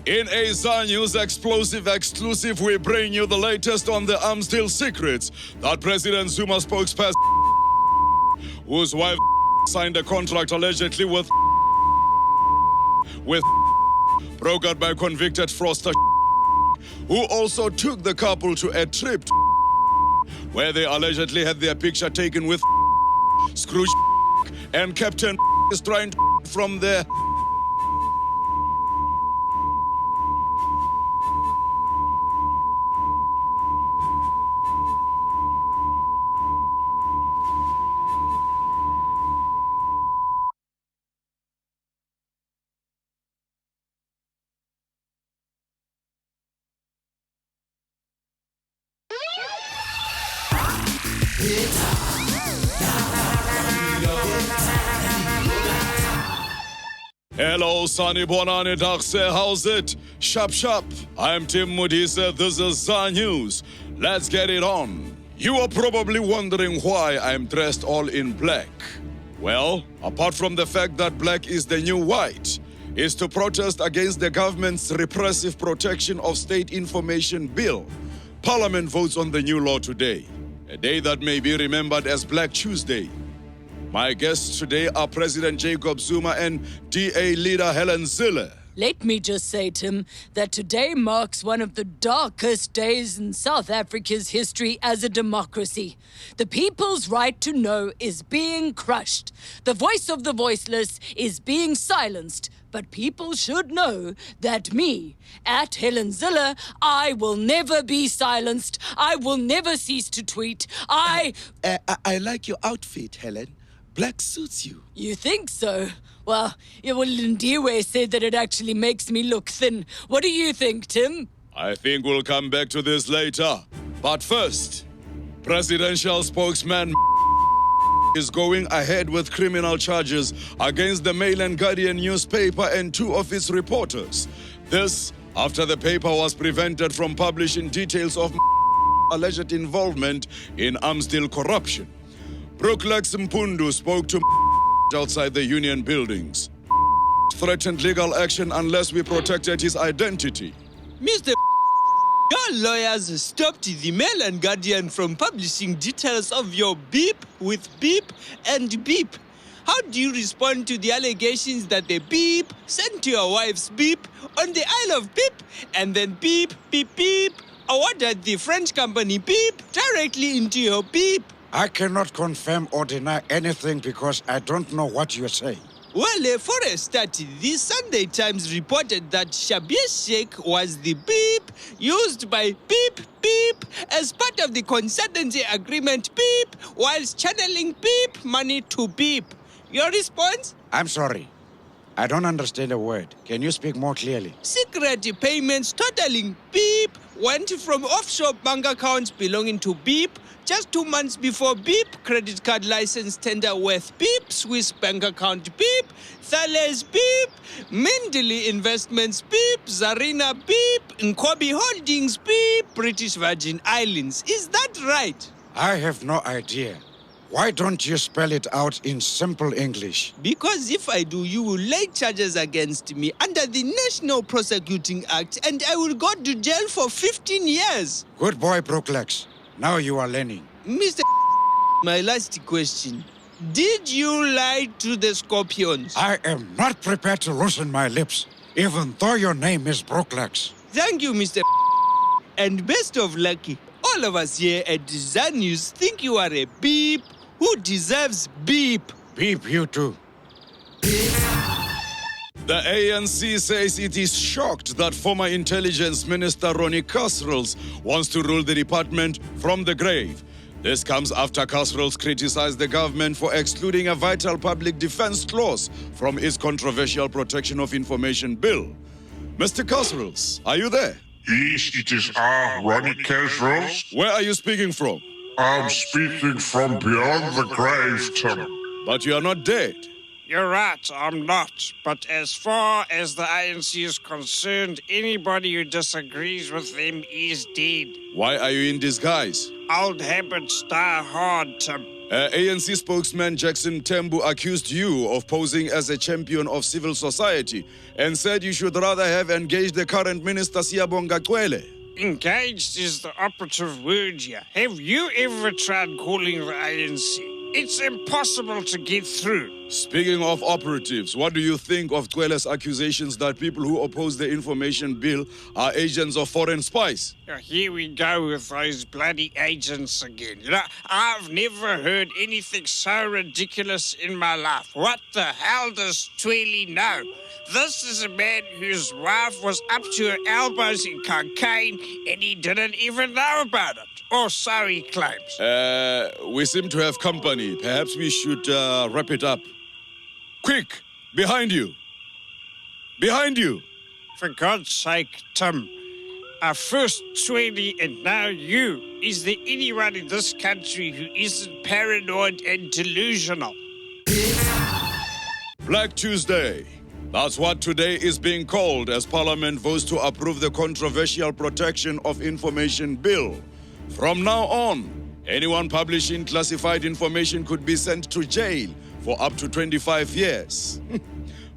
In a ZANEWS explosive exclusive, we bring you the latest on the Armstills secrets that President Zuma spokesperson, whose wife signed a contract allegedly with brokered by convicted fraudster, who also took the couple to a trip where they allegedly had their picture taken with Scrooge, and Captain is trying to from there. Hello, Sunny Bonani Dakse, how's it? Sharp. I'm Tim Modise, this is ZANEWS. Let's get it on. You are probably wondering why I'm dressed all in black. Well, apart from the fact that black is the new white, is to protest against the government's repressive protection of state information bill. Parliament votes on the new law today, a day that may be remembered as Black Tuesday. My guests today are President Jacob Zuma and DA leader Helen Zille. Let me just say, Tim, that today marks one of the darkest days in South Africa's history as a democracy. The people's right to know is being crushed. The voice of the voiceless is being silenced. But people should know that me, at Helen Zille, I will never be silenced. I will never cease to tweet. I like your outfit, Helen. Black suits you. You think so? Well, Ndiwe said that it actually makes me look thin. What do you think, Tim? I think we'll come back to this later. But first, presidential spokesman is going ahead with criminal charges against the Mail and Guardian newspaper and two of its reporters. This after the paper was prevented from publishing details of alleged involvement in Armstills corruption. Brooklex Mpundu spoke to outside the union buildings. Threatened legal action unless we protected his identity. Mr. Your lawyers stopped the Mail and Guardian from publishing details of your beep with beep and beep. How do you respond to the allegations that the beep sent to your wife's beep on the Isle of Beep and then beep awarded the French company beep directly into your beep? I cannot confirm or deny anything because I don't know what you're saying. Well, for a start, the Sunday Times reported that Shabir Sheikh was the beep used by beep as part of the consultancy agreement beep whilst channeling beep money to beep. Your response? I'm sorry. I don't understand a word. Can you speak more clearly? Secret payments totaling beep went from offshore bank accounts belonging to beep just 2 months before beep credit card license tender worth beep Swiss bank account beep Thales beep Mindley Investments beep Zarina beep Nkobi Holdings beep British Virgin Islands. Is that right? I have no idea. Why don't you spell it out in simple English? Because if I do, you will lay charges against me under the National Prosecuting Act and I will go to jail for 15 years. Good boy, Brooklex. Now you are learning. Mr. My last question. Did you lie to the Scorpions? I am not prepared to loosen my lips, even though your name is Brooklex. Thank you, Mr. And best of luck. All of us here at ZANEWS think you are a beep who deserves beep. Beep you too. The ANC says it is shocked that former Intelligence Minister Ronnie Kasrils wants to rule the department from the grave. This comes after Kasrils criticized the government for excluding a vital public defense clause from its controversial Protection of Information bill. Mr. Kasrils, are you there? Yes, it is Ronnie Kasrils. Where are you speaking from? I'm speaking from beyond the grave, Tim. But you are not dead. You're right, I'm not. But as far as the ANC is concerned, anybody who disagrees with them is dead. Why are you in disguise? Old habits die hard, Tim. ANC spokesman Jackson Tembu accused you of posing as a champion of civil society and said you should rather have engaged the current minister Siyabonga Cwele. Engaged is the operative word here. Have you ever tried calling the ANC? It's impossible to get through. Speaking of operatives, what do you think of Cwele's accusations that people who oppose the information bill are agents of foreign spies? Here we go with those bloody agents again. You know, I've never heard anything so ridiculous in my life. What the hell does Twelly know? This is a man whose wife was up to her elbows in cocaine and he didn't even know about it. Or so he claims. We seem to have company. Perhaps we should wrap it up. Quick! Behind you! Behind you! For God's sake, Tim. First Twelly and now you. Is there anyone in this country who isn't paranoid and delusional? Black Tuesday. That's what today is being called as Parliament votes to approve the controversial Protection of Information Bill. From now on, anyone publishing classified information could be sent to jail for up to 25 years.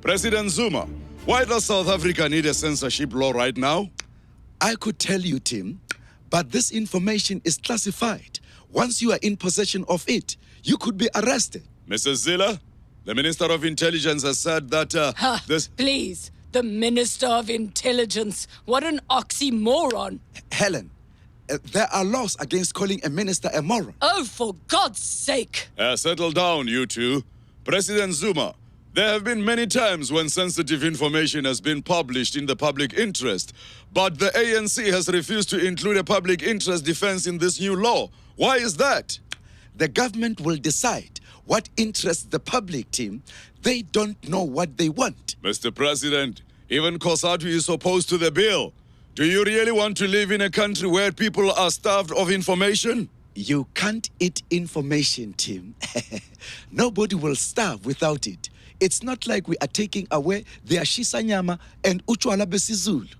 President Zuma, why does South Africa need a censorship law right now? I could tell you, Tim, but this information is classified. Once you are in possession of it, you could be arrested. Mrs. Zille, the Minister of Intelligence has said that this... Please, the Minister of Intelligence. What an oxymoron. Helen, there are laws against calling a minister a moron. Oh, for God's sake. Settle down, you two. President Zuma, there have been many times when sensitive information has been published in the public interest, but the ANC has refused to include a public interest defense in this new law. Why is that? The government will decide what interests the public, Tim. They don't know what they want. Mr. President, even COSATU is opposed to the bill. Do you really want to live in a country where people are starved of information? You can't eat information, Tim. Nobody will starve without it. It's not like we are taking away their shisanyama and uchwala besizulu.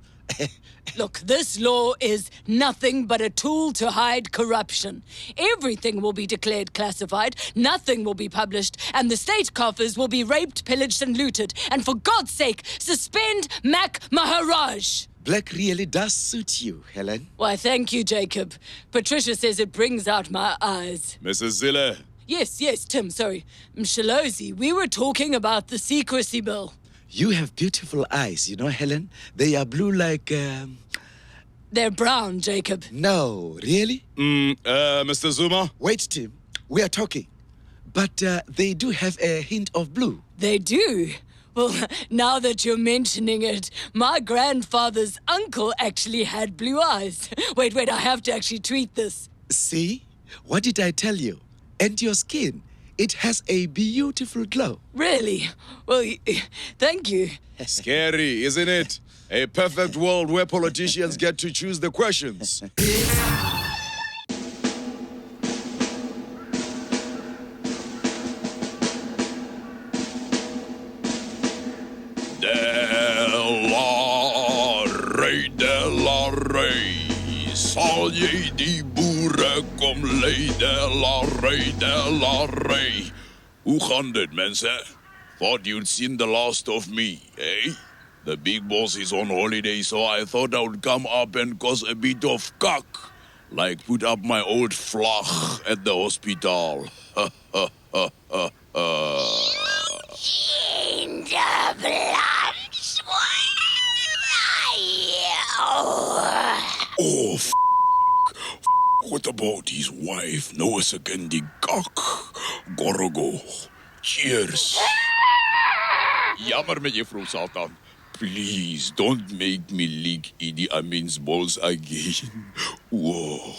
Look, this law is nothing but a tool to hide corruption. Everything will be declared classified, nothing will be published, and the state coffers will be raped, pillaged, and looted. And for God's sake, suspend Mac Maharaj! Black really does suit you, Helen. Why, thank you, Jacob. Patricia says it brings out my eyes. Mrs. Zille. Yes, Tim, sorry. Mshalozi, we were talking about the secrecy bill. You have beautiful eyes, you know, Helen. They are blue like, They're brown, Jacob. No, really? Mr. Zuma? Wait, Tim. We are talking. But they do have a hint of blue. They do? Well, now that you're mentioning it, my grandfather's uncle actually had blue eyes. Wait, I have to actually tweet this. See? What did I tell you? And your skin, it has a beautiful glow. Really? Well, thank you. Scary, isn't it? A perfect world where politicians get to choose the questions. De la Rey, sal jy die boere kom lei, de la Rey. Hoe gaan dit, mense? Thought you'd seen the last of me, eh? The big boss is on holiday, so I thought I would come up and cause a bit of cock. Like put up my old vlag at the hospital. In the blood. Oh, what about his wife? No second the cock. Gorogo. Cheers. Jammer met juffrou Satan. Please, don't make me lick Idi Amin's balls again. Whoa.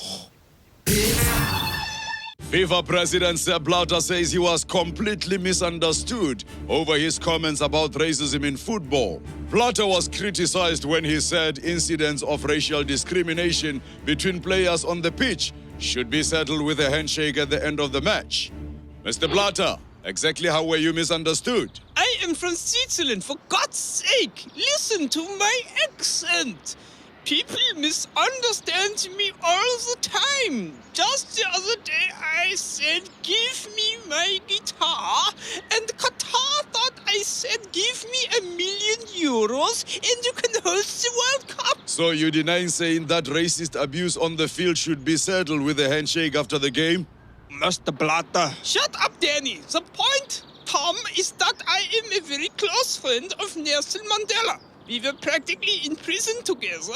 FIFA President Sepp Blatter says he was completely misunderstood over his comments about racism in football. Blatter was criticized when he said incidents of racial discrimination between players on the pitch should be settled with a handshake at the end of the match. Mr. Blatter, Exactly how were you misunderstood? I am from Switzerland, for God's sake. Listen to my accent. People misunderstand me all the time. Just the other day I said, give me my guitar, and Qatar thought I said, give me €1 million and you can host the World Cup. So you denying saying that racist abuse on the field should be settled with a handshake after the game? Mr. Blatter. Shut up, Danny. The point, Tom, is that I am a very close friend of Nelson Mandela. We were practically in prison together.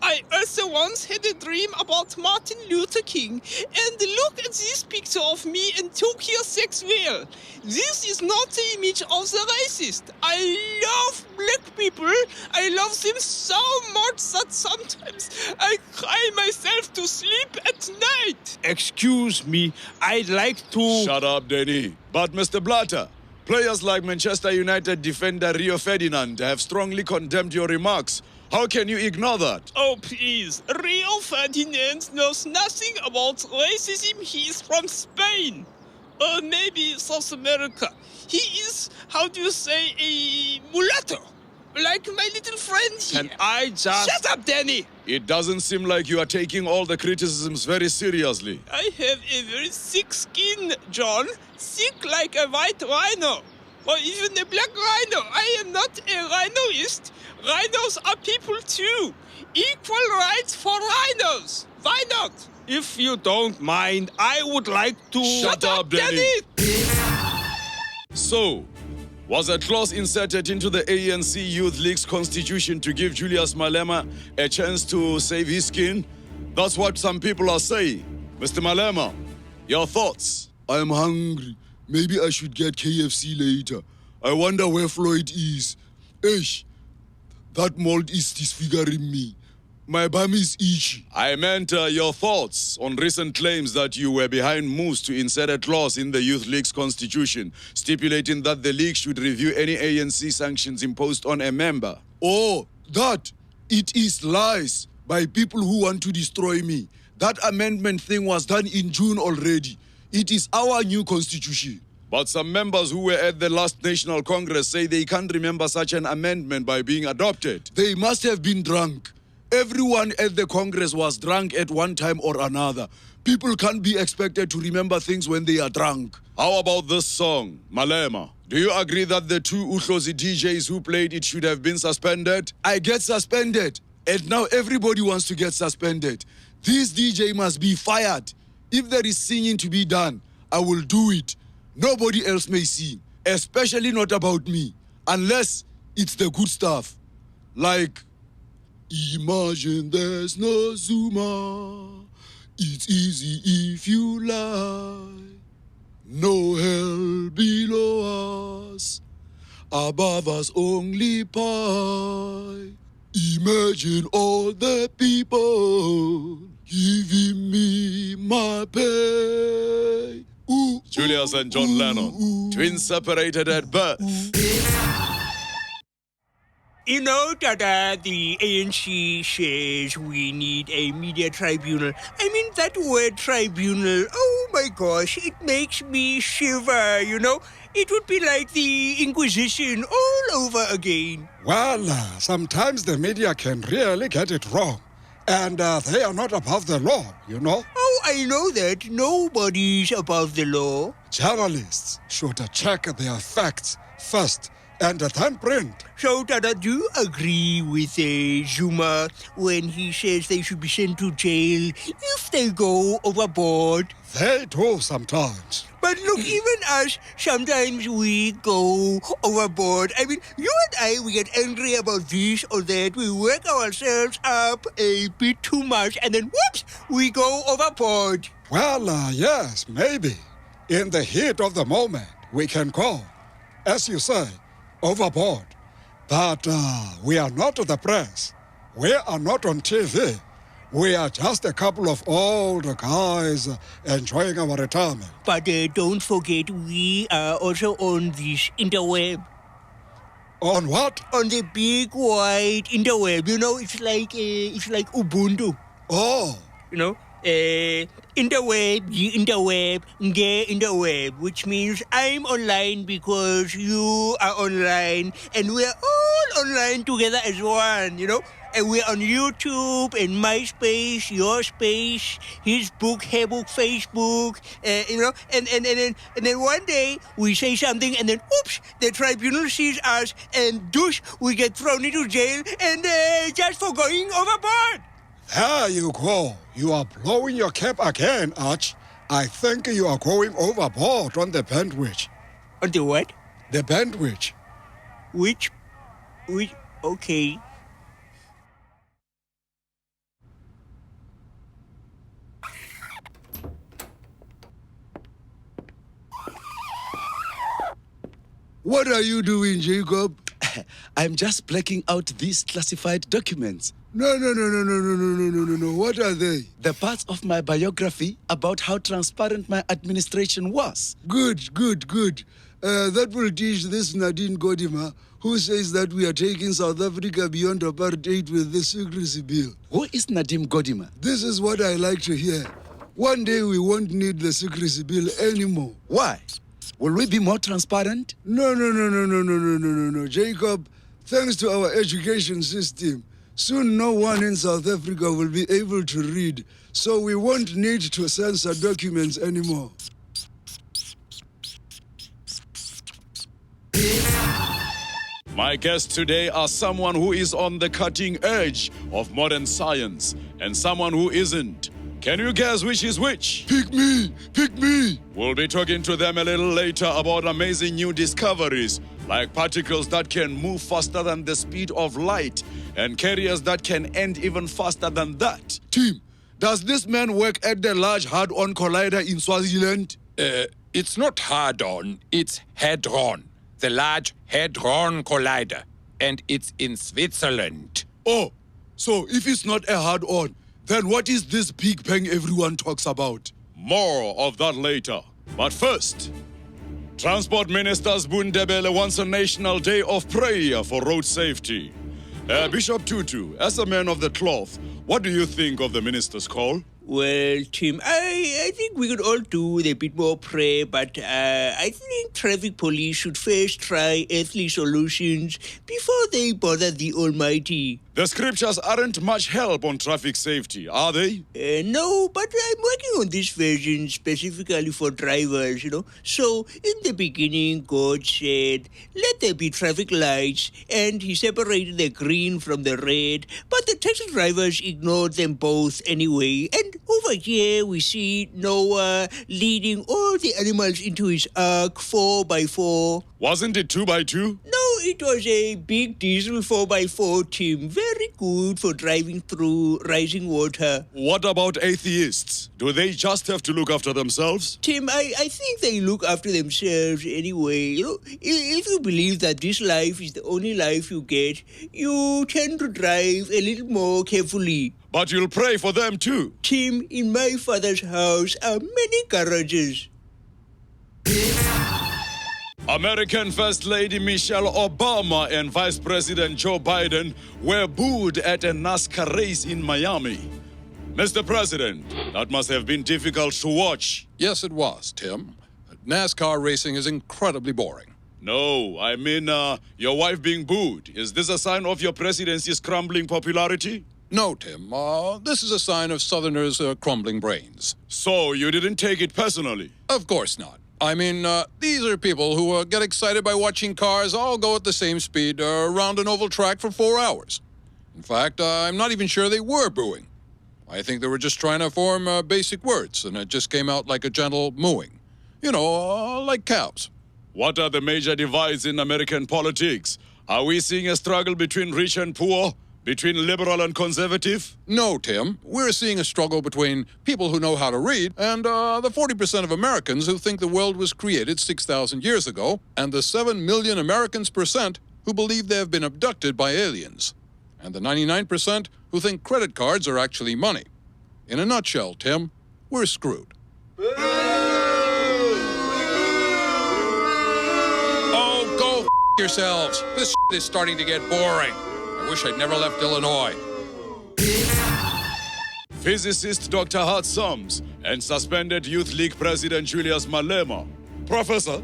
I also once had a dream about Martin Luther King. And look at this picture of me and Tokyo Sex Whale. This is not the image of the racist. I love black people. I love them so much that sometimes I cry myself to sleep at night. Excuse me, I'd like to... Shut up, Danny. But Mr. Blatter, players like Manchester United defender Rio Ferdinand have strongly condemned your remarks. How can you ignore that? Oh, please. Rio Ferdinand knows nothing about racism. He is from Spain. Or maybe South America. He is, how do you say, a mulatto. Like my little friend here. And I just... Shut up, Danny! It doesn't seem like you are taking all the criticisms very seriously. I have a very thick skin, John. Thick like a white rhino. Or even a black rhino. I am not a rhinoist. Rhinos are people too. Equal rights for rhinos. Why not? If you don't mind, I would like to... Shut up, Danny! So, was a clause inserted into the ANC Youth League's constitution to give Julius Malema a chance to save his skin? That's what some people are saying. Mr. Malema, your thoughts? I'm hungry. Maybe I should get KFC later. I wonder where Floyd is. Eish, that mold is disfiguring me. My bum is itchy. I meant your thoughts on recent claims that you were behind moves to insert a clause in the Youth League's constitution stipulating that the league should review any ANC sanctions imposed on a member. Oh, that! It is lies by people who want to destroy me. That amendment thing was done in June already. It is our new constitution. But some members who were at the last National Congress say they can't remember such an amendment by being adopted. They must have been drunk. Everyone at the Congress was drunk at one time or another. People can't be expected to remember things when they are drunk. How about this song, Malema? Do you agree that the two Uhlozi DJs who played it should have been suspended? I get suspended, and now everybody wants to get suspended. This DJ must be fired. If there is singing to be done, I will do it. Nobody else may sing, especially not about me, unless it's the good stuff. Like, imagine there's no Zuma. It's easy if you lie. No hell below us. Above us only pie. Imagine all the people giving me my pay. Ooh, Julius and John Lennon, twins separated at birth. You know that the ANC says we need a media tribunal. I mean, that word tribunal, oh my gosh, it makes me shiver, you know? It would be like the Inquisition all over again. Well, sometimes the media can really get it wrong. And they are not above the law, you know? Oh, I know that. Nobody's above the law. Journalists should check their facts first and then print. So, Dada, do you agree with Zuma when he says they should be sent to jail if they go overboard? They do sometimes. But look, even us, sometimes we go overboard. I mean, you and I, we get angry about this or that. We work ourselves up a bit too much, and then whoops, we go overboard. Well, yes, maybe. In the heat of the moment, we can go, as you say, overboard. But we are not the press. We are not on TV. We are just a couple of old guys enjoying our retirement. But don't forget, we are also on this interweb. On what? On the big wide interweb. You know, it's like Ubuntu. Oh. You know, interweb, which means I'm online because you are online, and we're all online together as one, you know? And we're on YouTube and MySpace, your space, his book, her book, Facebook, you know, and then one day we say something and then oops, the tribunal sees us and douche, we get thrown into jail and just for going overboard. There you go. You are blowing your cap again, Arch. I think you are going overboard on the bandwidth. On the what? The bandwidth. Which, okay. What are you doing, Jacob? I'm just blacking out these classified documents. No. What are they? The parts of my biography about how transparent my administration was. Good. That will teach this Nadine Godima, who says that we are taking South Africa beyond apartheid with the secrecy bill. Who is Nadim Godima? This is what I like to hear. One day we won't need the secrecy bill anymore. Why? Will we be more transparent? No. Jacob, thanks to our education system, soon no one in South Africa will be able to read, so we won't need to censor documents anymore. My guests today are someone who is on the cutting edge of modern science and someone who isn't. Can you guess which is which? Pick me! We'll be talking to them a little later about amazing new discoveries, like particles that can move faster than the speed of light and carriers that can end even faster than that. Tim, does this man work at the Large Hadron Collider in Swaziland? It's not hard-on, it's Hadron. The Large Hadron Collider. And it's in Switzerland. Oh, so if it's not a hard-on, then what is this Big Bang everyone talks about? More of that later. But first, Transport Minister Bundebele wants a national day of prayer for road safety. Bishop Tutu, as a man of the cloth, what do you think of the minister's call? Well, Tim, I think we could all do with a bit more prayer, but I think traffic police should first try earthly solutions before they bother the Almighty. The scriptures aren't much help on traffic safety, are they? No, but I'm working on this version specifically for drivers, you know. So, in the beginning, God said, let there be traffic lights, and he separated the green from the red, but the taxi drivers ignored them both anyway. And over here, we see Noah leading all the animals into his ark 4x4. Wasn't it 2x2? No, it was a big diesel 4x4, Tim. Very good for driving through rising water. What about atheists? Do they just have to look after themselves? Tim, I think they look after themselves anyway. You know, if you believe that this life is the only life you get, you tend to drive a little more carefully. But you'll pray for them too. Tim, in my father's house are many garages. American First Lady Michelle Obama and Vice President Joe Biden were booed at a NASCAR race in Miami. Mr. President, that must have been difficult to watch. Yes, it was, Tim. NASCAR racing is incredibly boring. No, I mean, your wife being booed. Is this a sign of your presidency's crumbling popularity? No, Tim. This is a sign of Southerners' crumbling brains. So you didn't take it personally? Of course not. I mean, these are people who get excited by watching cars all go at the same speed around an oval track for 4 hours. In fact, I'm not even sure they were booing. I think they were just trying to form basic words, and it just came out like a gentle mooing. You know, like cows. What are the major divides in American politics? Are we seeing a struggle between rich and poor? Between liberal and conservative? No, Tim. We're seeing a struggle between people who know how to read and the 40% of Americans who think the world was created 6,000 years ago, and the 7 million Americans percent who believe they have been abducted by aliens, and the 99% who think credit cards are actually money. In a nutshell, Tim, we're screwed. Oh, go yourselves. This is starting to get boring. I wish I'd never left Illinois. physicist Dr. Hart Sums, and suspended Youth League President Julius Malema. Professor,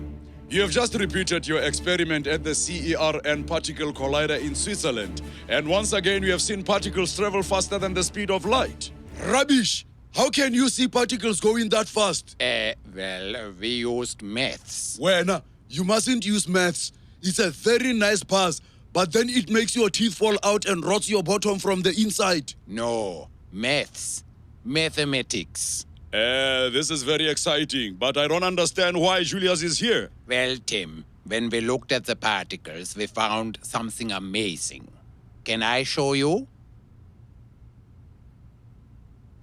you have just repeated your experiment at the CERN particle collider in Switzerland, and once again we have seen particles travel faster than the speed of light. Rubbish! How can you see particles going that fast? Well, we used maths. Wena, you mustn't use maths. It's a very nice pass, but then it makes your teeth fall out and rots your bottom from the inside. No, maths. Mathematics. This is very exciting, but I don't understand why Julius is here. Well, Tim, when we looked at the particles, we found something amazing. Can I show you?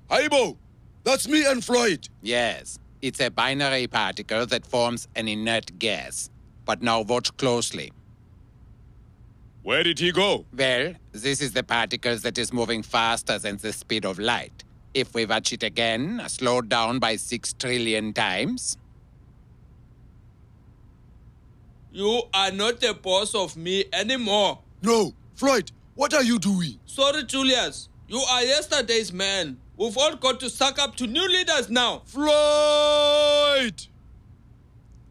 Aibo, that's me and Floyd. Yes, it's a binary particle that forms an inert gas. But now watch closely. Where did he go? Well, this is the particle that is moving faster than the speed of light. If we watch it again, slowed down by 6 trillion times. You are not the boss of me anymore. No, Floyd, what are you doing? Sorry, Julius. You are yesterday's man. We've all got to suck up to new leaders now. Floyd!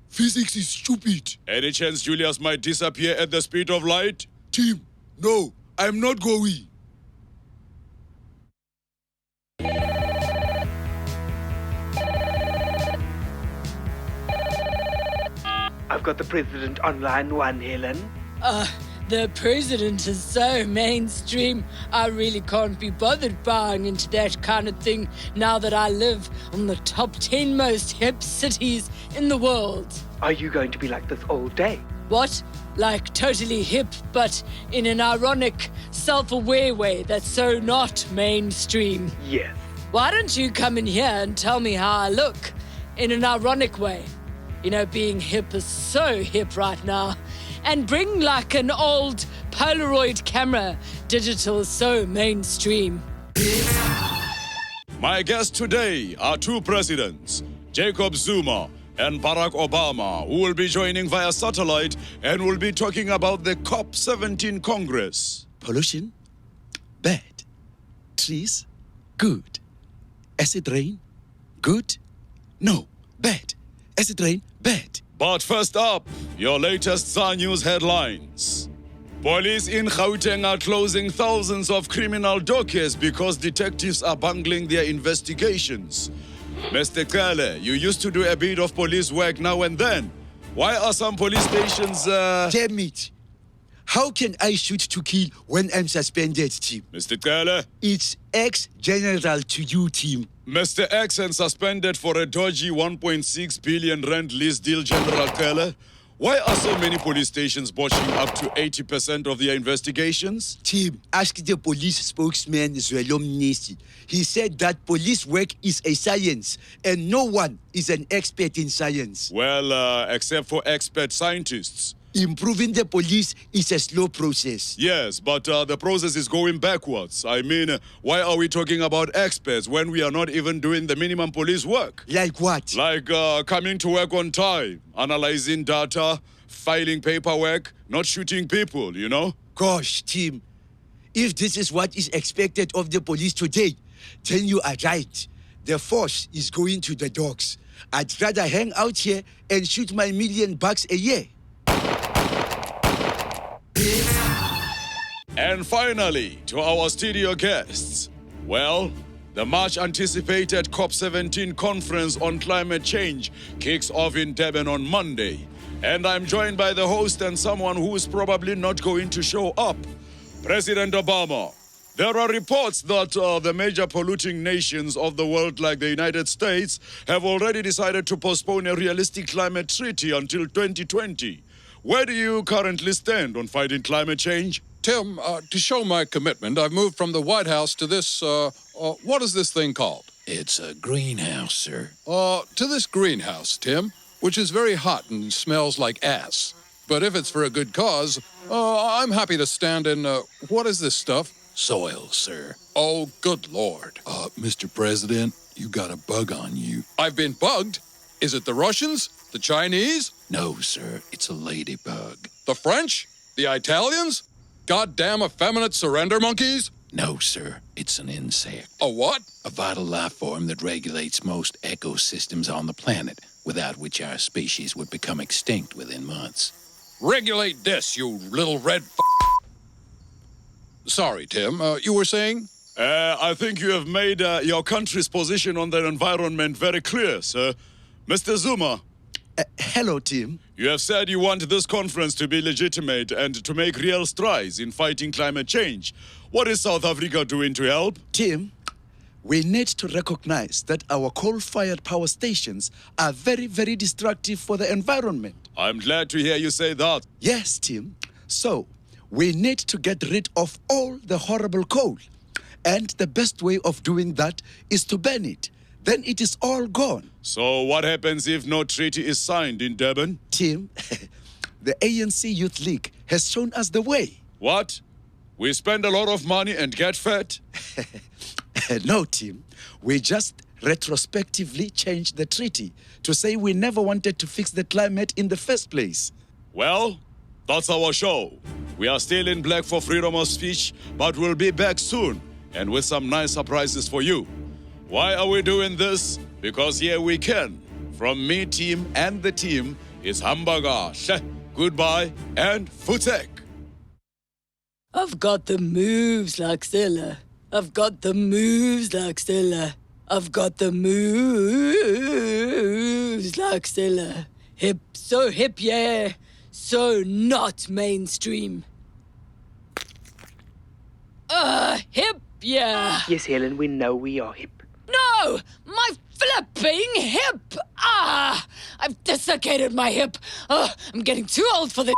Physics is stupid. Any chance Julius might disappear at the speed of light? Tim, no, I'm not going. I've got the president on line 1, Helen. The president is so mainstream, I really can't be bothered buying into that kind of thing now that I live in the top 10 most hip cities in the world. Are you going to be like this all day? What? Like totally hip, but in an ironic, self-aware way that's so not mainstream. Yes. Why don't you come in here and tell me how I look in an ironic way? You know, being hip is so hip right now. And bring like an old Polaroid camera. Digital is so mainstream. My guests today are 2 presidents, Jacob Zuma and Barack Obama, who will be joining via satellite and will be talking about the COP17 Congress. Pollution? Bad. Trees? Good. Acid rain? Good? No, bad. Acid rain? Bad. But first up, your latest ZANEWS headlines. Police in Gauteng are closing thousands of criminal dockets because detectives are bungling their investigations. Mr. Kale, you used to do a bit of police work now and then. Why are some police stations, Damn it. How can I shoot to kill when I'm suspended, Tim? Mr. Kale? It's ex-general to you, Tim. Mr. X and suspended for a dodgy 1.6 billion rand lease deal, General Kale. Why are so many police stations botching up to 80% of their investigations? Tim, ask the police spokesman Zwelom Nisi. He said that police work is a science and no one is an expert in science. Well, except for expert scientists. Improving the police is a slow process. Yes, but the process is going backwards. I mean, why are we talking about experts when we are not even doing the minimum police work? Like what? Like coming to work on time, analyzing data, filing paperwork, not shooting people, you know? Gosh, Tim, if this is what is expected of the police today, then you are right. The force is going to the dogs. I'd rather hang out here and shoot my $1 million a year. And finally, to our studio guests. Well, the much-anticipated COP17 conference on climate change kicks off in Durban on Monday. And I'm joined by the host and someone who is probably not going to show up, President Obama. There are reports that the major polluting nations of the world, like the United States, have already decided to postpone a realistic climate treaty until 2020. Where do you currently stand on fighting climate change? Tim, to show my commitment, I've moved from the White House to this, what is this thing called? It's a greenhouse, sir. To this greenhouse, Tim, which is very hot and smells like ass. But if it's for a good cause, I'm happy to stand in, what is this stuff? Soil, sir. Oh, good Lord. Mr. President, you got a bug on you. I've been bugged? Is it the Russians? The Chinese? No, sir, it's a ladybug. The French? The Italians? Goddamn effeminate surrender monkeys? No, sir. It's an insect. A what? A vital life form that regulates most ecosystems on the planet, without which our species would become extinct within months. Regulate this, you little red Sorry, Tim. You were saying? I think you have made your country's position on the environment very clear, sir. Mr. Zuma, Hello, Tim. you have said you want this conference to be legitimate and to make real strides in fighting climate change. What is South Africa doing to help? Tim, we need to recognize that our coal-fired power stations are very, very destructive for the environment. I'm glad to hear you say that. Yes, Tim. So, we need to get rid of all the horrible coal. And the best way of doing that is to ban it. Then it is all gone. So what happens if no treaty is signed in Durban? Tim, the ANC Youth League has shown us the way. What? We spend a lot of money and get fat? No, Tim. We just retrospectively changed the treaty to say we never wanted to fix the climate in the first place. Well, that's our show. We are still in black for freedom of speech, but we'll be back soon and with some nice surprises for you. Why are we doing this? Because here we can. From me, team, and the team, it's Hamburger, goodbye, and Futek. I've got the moves like Zille. I've got the moves like Zille. I've got the moves like Zille. Hip, so hip, yeah. So not mainstream. Hip, yeah. Yes, Helen, we know we are hip. No! My flipping hip! I've desiccated my hip. I'm getting too old for this.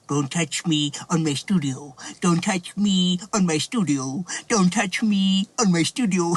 Don't touch me on my studio. Don't touch me on my studio. Don't touch me on my studio.